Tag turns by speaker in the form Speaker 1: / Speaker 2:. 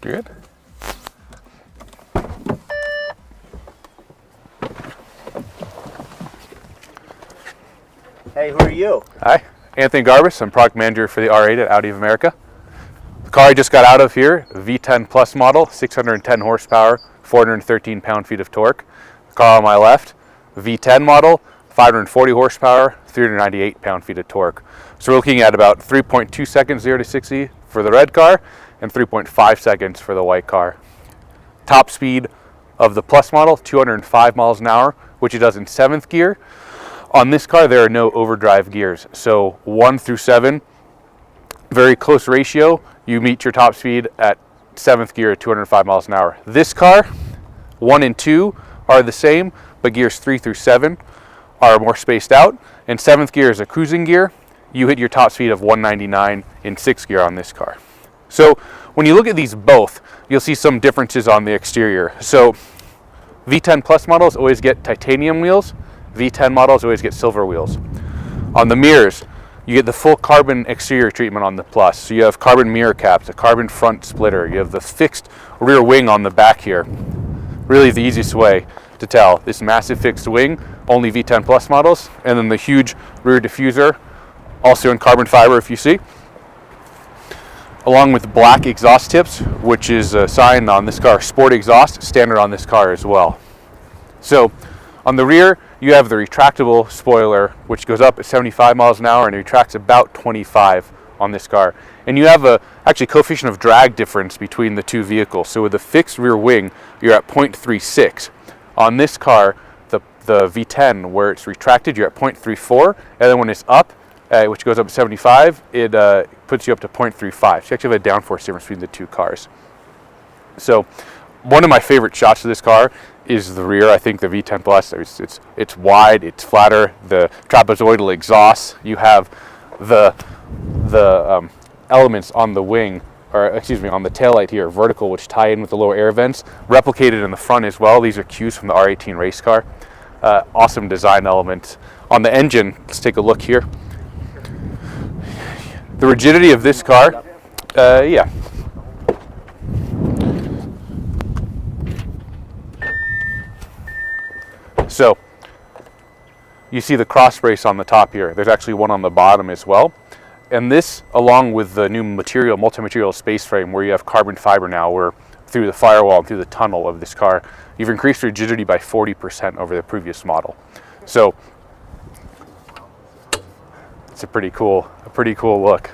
Speaker 1: You're good.
Speaker 2: Hey, who are you?
Speaker 1: Hi, Anthony Garbus. I'm product manager for the R8 at Audi of America. The car I just got out of here, V10 Plus model, 610 horsepower, 413 pound-feet of torque. The car on my left, V10 model, 540 horsepower, 398 pound-feet of torque. So we're looking at about 3.2 seconds 0 to 60 for the red car and 3.5 seconds for the white car. Top speed of the Plus model, 205 miles an hour, which it does in 7th gear. On this car, there are no overdrive gears. So 1 through 7, very close ratio. You meet your top speed at 7th gear at 205 miles an hour. This car, 1 and 2 are the same, but gears 3 through 7 are more spaced out. And 7th gear is a cruising gear. You hit your top speed of 199 in 6th gear on this car. So when you look at these both, you'll see some differences on the exterior. So V10 Plus models always get titanium wheels. V10 models always get silver wheels. On the mirrors, you get the full carbon exterior treatment on the Plus. So you have carbon mirror caps, a carbon front splitter. You have the fixed rear wing on the back here. Really the easiest way to tell. This massive fixed wing, only V10 Plus models. And then the huge rear diffuser, also in carbon fiber if you see. Along with black exhaust tips, which is a sign on this car, sport exhaust, standard on this car as well. So on the rear, you have the retractable spoiler, which goes up at 75 miles an hour and retracts about 25 on this car. And you have a actually coefficient of drag difference between the two vehicles. So with the fixed rear wing, you're at 0.36. On this car, the V10, where it's retracted, you're at 0.34. And then when it's up, which goes up to 75, it puts you up to 0.35. So you actually have a downforce difference between the two cars. So one of my favorite shots of this car is the rear. I think the V10 Plus, it's wide, it's flatter, the trapezoidal exhaust. You have the elements on the wing, or excuse me, on the taillight here, vertical, which tie in with the lower air vents, replicated in the front as well. These are cues from the R18 race car. Awesome design elements. On the engine, let's take a look here. The rigidity of this car, yeah. So you see the cross brace on the top here. There's actually one on the bottom as well. And this, along with the new material, multi-material space frame, where you have carbon fiber now, where through the firewall and through the tunnel of this car, you've increased rigidity by 40% over the previous model. So it's a pretty cool look.